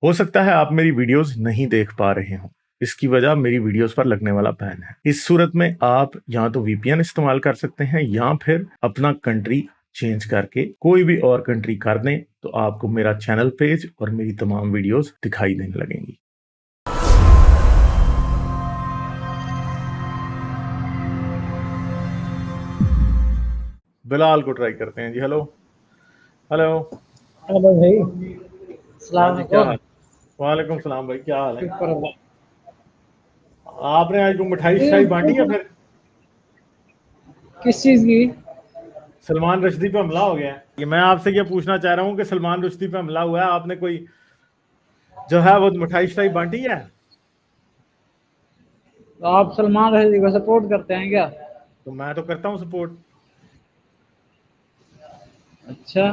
हो सकता है आप मेरी वीडियोस नहीं देख पा रहे हो। इसकी वजह मेरी वीडियोस पर लगने वाला बैन है। इस सूरत में आप या तो वीपीएन इस्तेमाल कर सकते हैं या फिर अपना कंट्री चेंज करके कोई भी और कंट्री कर दें, तो आपको मेरा चैनल पेज और मेरी तमाम वीडियोस दिखाई देने लगेंगी। बिलाल को ट्राई करते हैं जी। Hello hello. हेलो भाई, हाँ सलाम जी, क्या अलैकुम। हाल? वालेकुम सलाम भाई, क्या हाल है? शुक्र अल्लाह। आपने आज को मिठाई ये शिठाई बांटी या कुछ फिर किस चीज की? सलमान रश्दी पे हमला हो गया है? ये मैं आपसे ये पूछना चाह रहा हूँ कि सलमान रश्दी पे हमला हुआ है, आपने कोई जो है वो मिठाई शिठाई बांटी है? तो आप सलमान रश्दी को सपोर्ट करते हैं क्या? तो मैं तो करता हूँ सपोर्ट। अच्छा,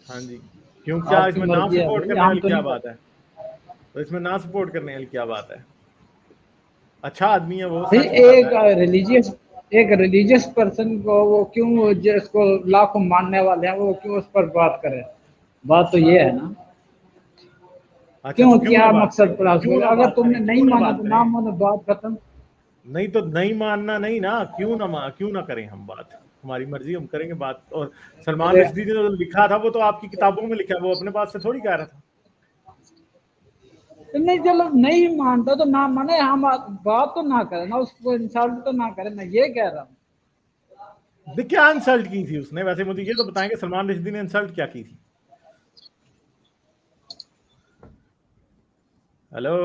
हाँ जी। क्यों, क्या आपकी इसमें ना मर्जी है सपोर्ट भाई, करने हम वाली तो क्या नहीं बात है? करते। तो इसमें ना सपोर्ट करने वाली क्या बात है? अच्छा आदमी है, वो भाई सच बताता है। एक रिलीजियस पर्सन को वो क्यों, जिसको लाखों मानने वाले हैं, वो क्यों उस पर बात करे? बात तो ये है ना, अच्छा, तो क्यों क्यों ना क्या बात मकसद करें, पड़ा क्यों उसको? ना अगर बात तुमने करें, नहीं क्यों ना माना बात तो ना करें? मानो, बात खत्म। नहीं तो नहीं मानना नहीं ना, क्यों ना करें हम बात? हमारी मर्जी, हम करेंगे बात। और सलमान मेरे रश्दी ने जो लिखा था वो तो आपकी किताबों में लिखा है, वो अपने पास से थोड़ी कह रहा था। तो नहीं, चलो नहीं मानता तो ना माने, हम बात तो ना करें ना, उसको इंसल्ट तो ना करें, मैं ये कह रहा हूँ। क्या इंसल्ट की थी उसने? वैसे मुझे ये तो बताएंगे सलमान रश्दी ने इंसल्ट क्या की थी? हेलो।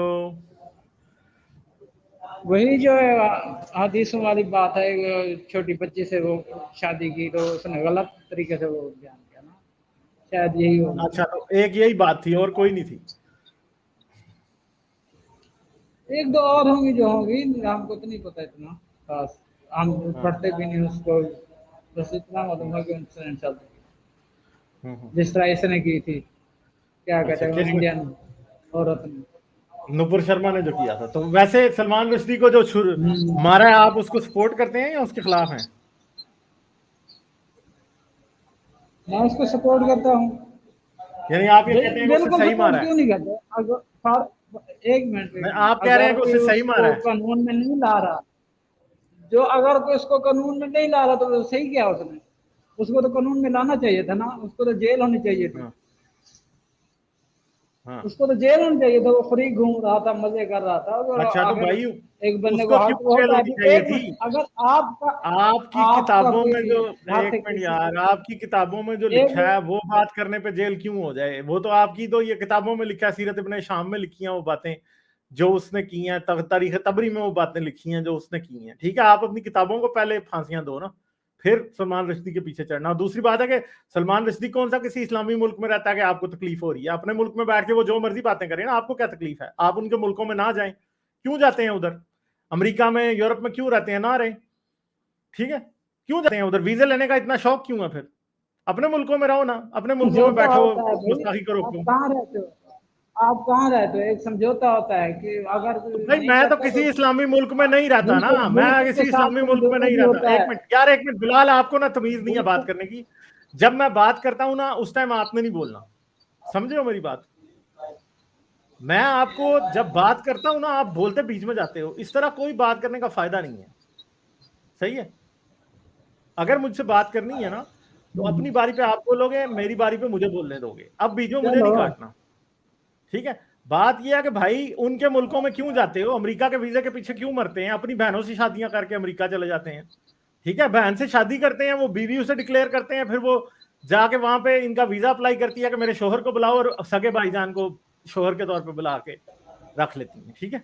वही जो है हदीसों वाली बात है, वो छोटी बच्ची से वो शादी की तो उसने गलत तरीके से वो बयान किया ना, शायद यही होगा। अच्छा, तो एक यही बात थी और कोई नहीं थी? एक दो और होंगी जो होंगी, हमको तो नहीं पता इतना खास, हम हाँ। पढ़ते भी नहीं उसको। बस इतना मालूम है कि उनसे इंसल्ट की, हम्म। जिस तरह इसने की थी, क्या कहते अच्छा, हैं, किसने? इंडियन औरत ने। नुपुर शर्मा ने जो किया था। तो वैसे सलमान रुश्दी को जो मारा है, आप उसको सपोर्ट करते हैं या उसके खिलाफ हैं? मैं उसको सपोर्ट करता हूँ। यानी आप ये कहते हैं कि उससे बिल्कुल सही मारा सपोर्ट है? क्यों नहीं करते? अगर नहीं, एक मिनट, आप कह रहे अगर हैं कि कोई उससे सही मारा उसको है? कानून में नहीं ला रहा, जो अगर कोई उसको कानून में नहीं ला रहा तो सही किया उसने। उसको तो कानून में लाना चाहिए था ना, उसको तो जेल होनी चाहिए थी। हाँ हाँ। उसको तो जेल होनी चाहिए था, वो फ्री घूम रहा था, मजे कर रहा था। और अच्छा, तो अगर भाई एक बंदे को उसको क्यों हक जेल होता है होनी कि चाहिए एक थी? मिनट, अगर आपका आपकी आपका किताबों में कोई जो, हक एक है मिनट किसी यार, को, आपकी किताबों में जो एक लिखा है वो बात करने पे जेल क्यों हो जाए? वो तो आपकी, तो ये किताबों में लिखा है, सीरत इब्ने शाम में लिखी हैं वो बातें जो उसने की हैं, तारीख तबरी में वो बातें लिखी हैं जो उसने की हैं। ठीक है, आप अपनी किताबों को पहले फांसियां दो ना, फिर सलमान रश्दी के पीछे चढ़ना। और दूसरी बात है कि सलमान रश्दी कौन सा किसी इस्लामी मुल्क में रहता है कि आपको तकलीफ हो रही है? अपने मुल्क में बैठ के वो जो मर्जी बातें करें ना, आपको क्या तकलीफ है? आप उनके मुल्कों में ना जाएं, क्यों जाते हैं उधर? अमेरिका में, यूरोप में क्यों रहते हैं? ना रहे। ठीक है, क्यों जाते हैं उधर? वीजे लेने का इतना शौक क्यों है? फिर अपने मुल्कों में रहो ना, अपने मुल्कों में समझौता बैठो, होता है भाई। गुस्ताखी करो आप क्यों? कहाँ रहते हो? आप कहाँ रहते हो? एक समझौता होता है कि अगर तो भाई नहीं मैं तो करता किसी तो इस्लामी मुल्क में नहीं रहता ना, मैं मुल्कों के किसी साथ इस्लामी मुल्क में समझौता नहीं भी रहता। होता एक है। मिनट यार, एक मिनट बिलाल, आपको ना तमीज नहीं है बात मुल्कों करने की। जब मैं बात करता हूं ना, उस टाइम आपने नहीं बोलना, समझे हो मेरी बात? मैं आपको जब बात करता हूं ना, आप बोलते बीच में जाते हो। इस तरह कोई बात करने का फायदा नहीं है। सही है? अगर मुझसे बात करनी है ना, तो अपनी बारी पे आप बोलोगे, मेरी बारी पे मुझे बोलने दोगे। अब बीच में मुझे चलो, नहीं काटना। ठीक है? बात यह है कि भाई उनके मुल्कों में क्यों जाते हो? अमेरिका के वीजे के पीछे क्यों मरते हैं? अपनी बहनों से शादियां करके अमेरिका चले जाते हैं। ठीक है, बहन से शादी करते हैं, वो बीवी उसे डिक्लेयर करते हैं, फिर वो जाके वहां पे इनका वीजा अप्लाई करती है कि मेरे शोहर को बुलाओ, और सगे भाईजान को शोहर के तौर पे बुला के रख लेती हैं। ठीक है,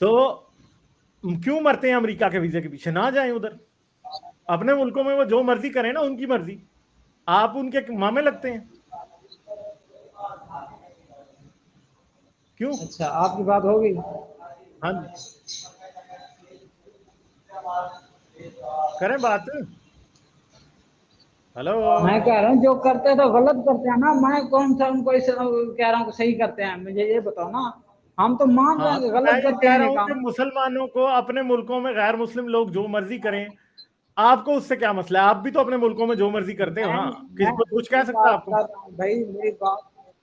तो क्यों मरते हैं अमेरिका के वीजे के पीछे? ना जाएं उधर। अपने मुल्कों में वो जो मर्जी करें ना, उनकी मर्जी। आप उनके मामे लगते हैं क्यों? अच्छा, आपकी बात होगी। हाँ जी, करें बात। हेलो। मैं कह रहा हूँ जो करते हैं तो गलत करते हैं ना, मैं कौन सा उनको इस कह रहा हूँ कि सही करते हैं, मुझे ये बताओ ना। हम तो मान रहे हाँ, हैं कि तो मैं गलत ये करते कह हैं रहा ये हूं कि काम। मुसलमानों को अपने मुल्कों में, गैर मुस्लिम लोग जो मर्जी करें, आपको उससे क्या मसला है? आप भी तो अपने मुल्कों में जो मर्जी करते हो मैं ना। मैं किसी को कुछ कह मेरी सकता है बात आपको? कर रहा हूँ भाई, मेरी बात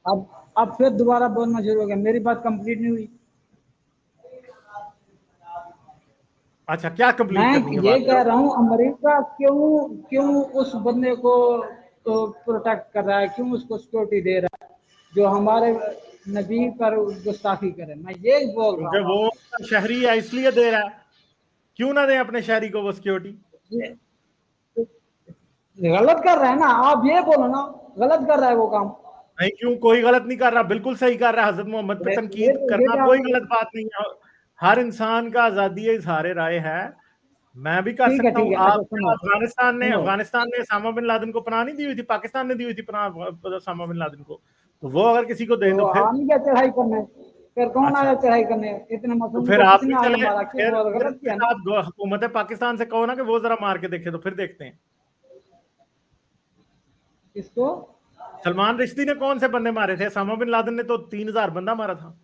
अब फिर दोबारा बोलना शुरू हो गया, मेरी बात कंप्लीट नहीं हुई। अच्छा, क्या कंप्लीट करनी मैं है ये बात? कह रहा हूँ, अमेरिका क्यों क्यों उस बंदे को तो प्रोटेक्ट कर रहा है, क्यों उसको सिक्योरिटी दे रहा है जो हमारे नबी पर गुस्ताखी करे? मैं ये बोल रहा क्योंकि हूँ वो आपको। उनका शहरी है इसलिए दे रहा है। क्यों ना दें अपने शहरी को वो सिक्योरिटी? ये गलत कर रहा है ना, आप ये बोलो ना, गलत कर रहा है वो काम। नहीं, क्यों? कोई गलत नहीं कर रहा, बिल्कुल सही कर रहा है। हजरत मोहम्मद पे तनकीद ये करना तो कोई आपने, गलत बात नहीं है। हर इंसान का आजादी इजहार राय है। मैं भी कर सकता हूँ। ठीक है, आप, अच्छा सुनो सुनो। अफगानिस्तान ने उसामा बिन लादेन को पनाह नहीं दी हुई थी? पाकिस्तान ने दी हुई थी पनाह उसामा बिन लादेन को। तो वो अगर किसी को दें तो तो फिर? आने क्या चढ़ाई करने, फिर कौन अच्छा, आया चढ़ाई करने? इतने तो मासूम फिर को आप भी किसने आगे चले। मारा? क्यों? वो फिर गलत किया ना। आप हुकूमत पाकिस्तान से कहो ना कि वो जरा मार के देखे, तो फिर देखते हैं। किसको? सलमान रिश्ती ने कौन से बंदे मारे थे? उसामा बिन लादेन ने तो 3,000 बंदा मारा था।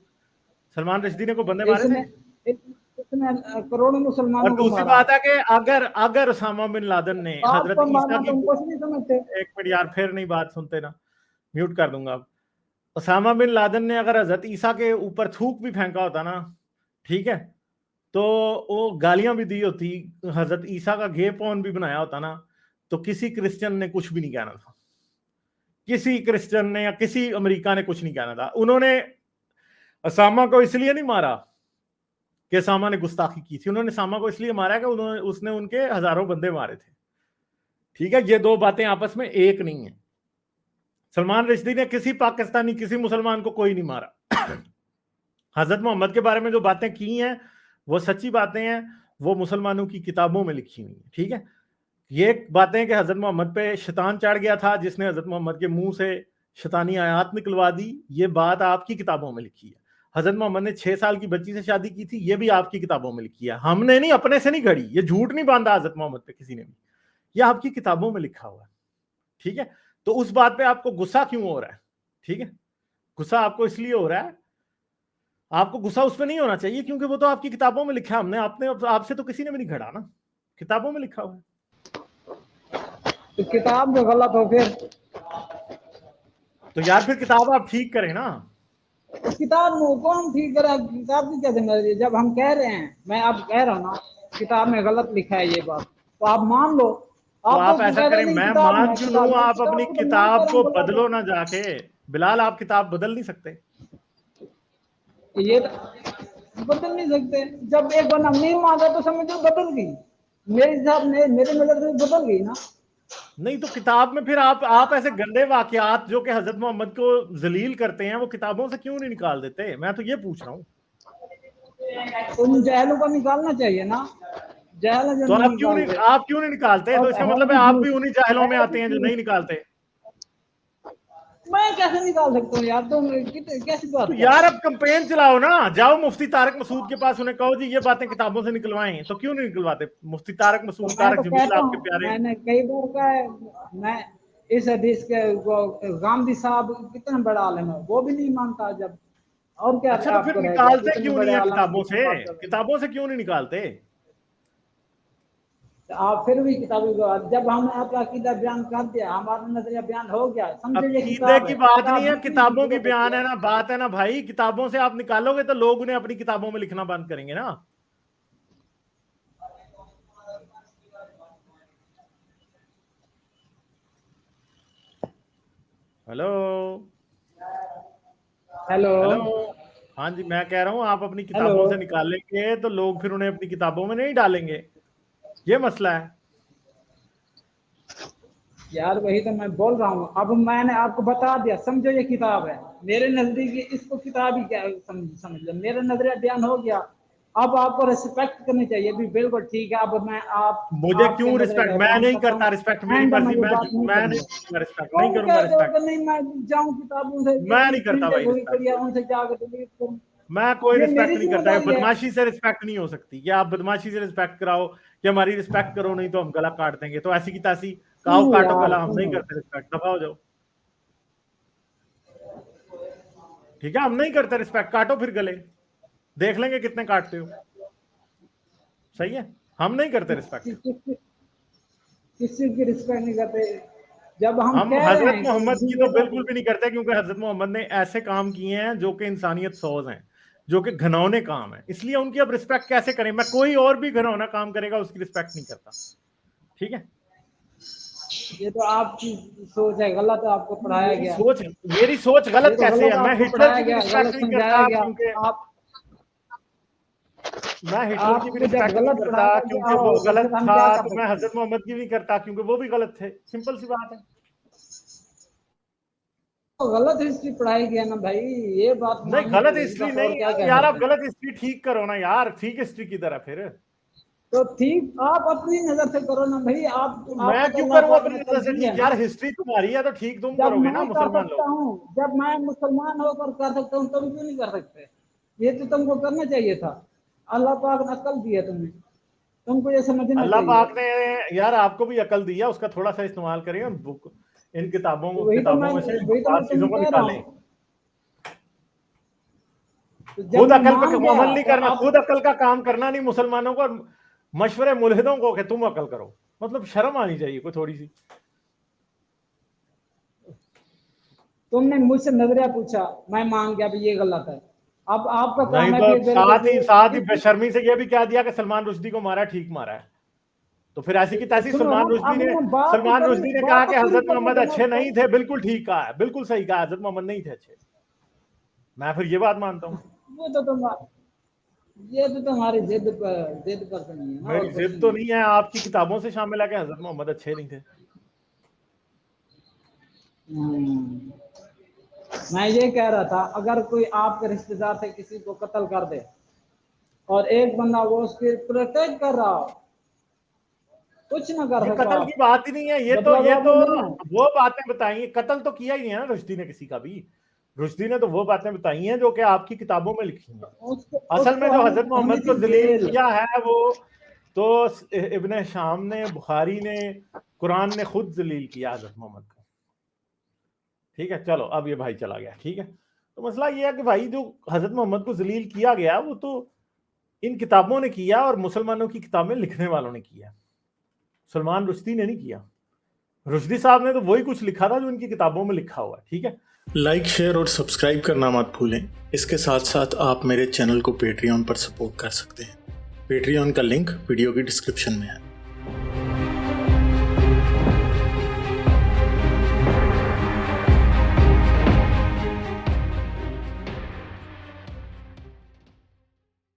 सलमान रिश्ती ने को बंदे मारे थे? इसने इसने करोड़ों और मुसलमानों को दूसरी मारा। बात है कि अगर अगर उसामा बिन लादेन ने बाप हजरत को ईसा मारना की, तुम कुछ नहीं समझते। एक मिनट यार, फिर नहीं बात सुनते ना, म्यूट कर दूंगा अब। उसामा बिन लादेन ने अगर हजरत ईसा के ऊपर थूक भी फेंका होता ना, ठीक है, तो वो गालियां भी दी होती, हजरत ईसा का गे पॉन भी बनाया होता ना, तो किसी क्रिश्चियन ने कुछ भी नहीं कहना था। किसी क्रिश्चियन ने या किसी अमेरिका ने कुछ नहीं कहना था। उन्होंने उसामा को इसलिए नहीं मारा कि उसामा ने गुस्ताखी की थी। उन्होंने उसामा को इसलिए मारा कि उन्होंने उसने उनके हजारों बंदे मारे थे। ठीक है, ये दो बातें आपस में एक नहीं है। सलमान रश्दी ने किसी पाकिस्तानी, किसी मुसलमान को कोई नहीं मारा। हजरत मोहम्मद के बारे में जो बातें की हैं वो सच्ची बातें हैं, वो मुसलमानों की किताबों में लिखी हुई हैं। ठीक है, ये बातें कि हजरत मोहम्मद पे शैतान चढ़ गया था जिसने हजरत मोहम्मद के मुंह से शैतानी आयात निकलवा दी, ये बात आपकी किताबों में लिखी है। हजरत मोहम्मद ने 6 साल की बच्ची से शादी की थी, ये भी आपकी किताबों में लिखी है। हमने नहीं, अपने से नहीं घड़ी, ये झूठ नहीं बांधा हजरत मोहम्मद पे किसी ने भी, ये आपकी किताबों में लिखा हुआ है। ठीक है, तो उस बात पे आपको गुस्सा क्यों हो रहा है? ठीक है, गुस्सा आपको इसलिए हो रहा है, आपको गुस्सा उस पर नहीं होना चाहिए क्योंकि वो तो आपकी किताबों में लिखा है। हमने आपने आपसे तो किसी ने भी नहीं घड़ा ना, किताबों में लिखा हुआ है। तो किताब जो गलत हो फिर? तो यार फिर किताब आप ठीक करें ना। किताब में कौन ठीक करा? किताब की क्या जिम्मेदारी? जब हम कह रहे हैं, मैं अब कह रहा हूँ ना, किताब में गलत लिखा है ये बात, तो आप मान लो। तो आप आप तो ऐसा कह रहे करें, नहीं मैं किताब मान में, क्यों लूं? किताब में, आप अपनी किताब को तो किताब मानकर हम को गलत बदलो ना जाके। बिलाल, आप किताब बदल नहीं सकते। है। ये तो बदल नहीं सकते। जब एक बंदा नहीं मांगा तो समझो बदल गई। मेरे हिसाब में, मेरे नजर से बदल गई ना। नहीं तो किताब में फिर आप ऐसे गंदे वाकयात जो कि हजरत मोहम्मद को जलील करते हैं वो किताबों से क्यों नहीं निकाल देते? मैं तो ये पूछ रहा हूँ। उन जहलों को निकालना चाहिए ना, जहल जो तो नहीं निकालते। आप क्यों नहीं निकालते? तो और इसका है मतलब है भी आप झूठ, भी उन्हीं जाहिलों में है भी आते हैं जो नहीं झूठ। निकालते। मैं कैसे निकाल सकता हूँ यार? तुम कैसी तो बात कर यार रहे अब कंपेन चलाओ ना, जाओ मुफ्ती तारक मसूद के पास, उन्हें कहो जी ये बातें किताबों से निकलवाएं। तो क्यों नहीं निकलवाते? मुफ्ती तारक हो? मसूद, तो मैं तारक तो जमील कहता आपके हूँ, प्यारे। मैंने कई बार कहा है। मैं इस हदीस के गांधी साहब कितना बड़ा आलम है, वो भी नहीं मानता। जब और क्या अच्छा, तो फिर आपको रह गया? निकालते इतने क्यों बड़े नहीं है आलम किताबों कितना से? बात कर रहे हैं। किताबों से क्यों नहीं निकालते? तो आप फिर भी किताबी को, जब हमने अपना अकीदा बयान कर दिया, हमारा नजरिया बयान हो गया, समझो ये अकीदे किताब की है, बात नहीं किताब है, लिखने की किताबों की जरूरत बयान होती है है। ना, बात है ना भाई। किताबों से आप निकालोगे तो लोग उन्हें अपनी किताबों में लिखना बंद करेंगे ना। हेलो? हेलो। हेलो? हाँ जी, मैं कह रहा हूँ आप अपनी हेलो। किताबों से निकालेंगे तो लोग फिर उन्हें अपनी किताबों में नहीं डालेंगे। ये मसला है। यार वही तो मैं बोल रहा हूँ। अब मैंने आपको बता दिया, समझो ये किताब है। मेरे नजदीक इसको किताब ही क्या समझ लो, मेरा नजरिया बयान हो गया। अब आपको रिस्पेक्ट करनी चाहिए भी, बिल्कुल ठीक है। अब मैं मुझे आपके क्यों नजरिए रिस्पेक्ट? का मैं एहतराम नहीं करता करता हूँ। रिस्पेक्ट, मेरी एंड में मर्जी। ये बात नहीं मैं नहीं करूंगा। करूंगा रिस्पेक्ट, नहीं तुम करूंगा कहते हो रिस्पेक्ट। कि नहीं, मैं जाऊं किताबों से, मैं नहीं करता प्रिंटेड भाई हुई रिस्पेक्ट। पड़ी है, उनसे जाकर डिलीट करूं? मैं कोई ये रिस्पेक्ट मेरी नहीं करता है। जिम्मेदारी है। बदमाशी से रिस्पेक्ट नहीं हो सकती। कि आप बदमाशी से रिस्पेक्ट कराओ कि हमारी रिस्पेक्ट करो, नहीं तो हम गला काट देंगे। तो ऐसी की तैसी काओ क्यों काटो यार, गला, हम नहीं क्यों? करते रिस्पेक्ट, दफा हो जाओ। ठीक है, हम नहीं करते रिस्पेक्ट, काटो फिर गले, देख लेंगे कितने काटते हो। सही है, हम नहीं करते रिस्पेक्ट। किस चीज की रिस्पेक्ट नहीं करते? जब हम हम कह रहे हजरत हैं मोहम्मद कि की तो बिल्कुल भी नहीं करते, क्योंकि हजरत मोहम्मद ने ऐसे काम किए हैं जो कि इंसानियत सोज हैं, जो कि घिनौने काम है, इसलिए उनकी अब रिस्पेक्ट कैसे करें? मैं कोई और भी घिनौना काम करेगा उसकी रिस्पेक्ट नहीं करता। ठीक है, ये तो आपकी सोच है, गलत आपको पढ़ाया गया। मेरी सोच ये गलत तो कैसे गलत है? मैं आपको हिटलर पढ़ाया की भी गया, रिस्पेक्ट गलत नहीं समझाया करता गया। क्योंकि आप मैं हिटलर की भी आपको जब रिस्पेक्ट नहीं गलत करता पढ़ाया गया क्योंकि हो वो तो गलत फिर हम था, क्या कर तो मैं सकते हैं? हजरत मोहम्मद की भी करता क्योंकि वो भी गलत थे। सिंपल सी बात है। तो गलत हिस्ट्री पढ़ाई गया ना भाई, ये बात नहीं, माननी गलत पड़ेगी, हिस्ट्री बस और नहीं क्या कह यार, आप सकते हैं। गलत हिस्ट्री ठीक करो ना यार, ठीक हिस्ट्री किधर है फिर? तो ठीक, आप अपनी नजर से करो ना भाई। तो आपको मैं तो क्यों अल्लाह करूं पाक अपनी ने नजर अकल से दी है ठीक? ना। यार हिस्ट्री तुम्हारी है तो ठीक तुम जब करोगे ना, मैं कर मुसलमान सकता लोग। हूँ, जब मैं मुसलमान होकर कर सकता हूँ, तुम क्यों नहीं कर सकते? ये तो तुमको करना चाहिए था। अल्लाह पाक ने अकल दी है तुम्हें, तुमको ये समझना अल्लाह चाहिए। पाक ने यार आपको भी अकल दिया, उसका थोड़ा सा इस्तेमाल करें और बुक इन तो वही तो किताबों मैं में से वही तो बकवास मैं चीजों तुम्हें को कह रहा निकालें। हूँ। तो जब खुद मैं अकल पे मान गया अमल नहीं तो करना, आप, खुद अकल का काम करना नहीं, मुसलमानों को मशवरे मुल्हिदों को कि तुम अकल करो। मतलब शर्म आनी चाहिए कोई थोड़ी सी। तुमने मुझसे नजरिया पूछा, मैं मान गया भी ये गलत है। अब आपका नहीं काम है तो कि बिल्कुल साथ ही बेशर्मी से ये भी क्या दिया कि सलमान रुश्दी को मारा, ठीक मारा है। तो फिर ऐसी की तैसी सुनो ना, अब मैं बात सलमान रुश्दी ने कहा बात कि पूरी हजरत करने मोहम्मद दो ना अच्छे नहीं भाई। थे, बिल्कुल ठीक कहा है, बिल्कुल सही कहा, हजरत मोहम्मद नहीं थे अच्छे। मैं फिर ये बात मानता हूँ। वो तो तुम ये तो तुम्हारी जिद पर तो नहीं है ना, मेरी और कुछ जिद तो नहीं है। नहीं है, आपकी किताबों से शामिल है कि हजरत मोहम्मद अच्छे नहीं थे। हम्म, मैं ये कह रहा था, अगर कोई आपके रिश्तेदार से किसी को कत्ल कर दे और एक बंदा वो उसकी प्रोटेक्ट कर रहा हो, कुछ ना कर ये सको कत्ल की आप, बात ही नहीं है, बदला तो ये तो आपने लेना है। वो बातें बताई, कत्ल तो किया ही नहीं है ना रुश्दी ने किसी का भी। रुश्दी ने तो वो बातें बताई हैं जो कि आपकी किताबों में लिखी हैं। उसको असल में उसको जो हम हजरत होनी मोहम्मद थी को जलील जेल। किया है वो तो इब्ने शाम ने, बुखारी ने, कुरान ने खुद जलील किया हजरत मोहम्मद को। ठीक है, चलो अब ये भाई चला गया। ठीक है, तो मसला ये है कि भाई जो हजरत मोहम्मद को जलील किया गया वो तो इन किताबों ने किया और मुसलमानों की किताबें लिखने वालों ने किया, सलमान रुश्दी ने नहीं किया। रुश्दी साहब ने तो वही कुछ लिखा था जो इनकी किताबों में लिखा हुआ है। ठीक है, लाइक, शेयर और सब्सक्राइब करना मत भूलें। इसके साथ साथ आप मेरे चैनल को पेट्रियन पर सपोर्ट कर सकते हैं। पेट्रियन का लिंक वीडियो की डिस्क्रिप्शन में है।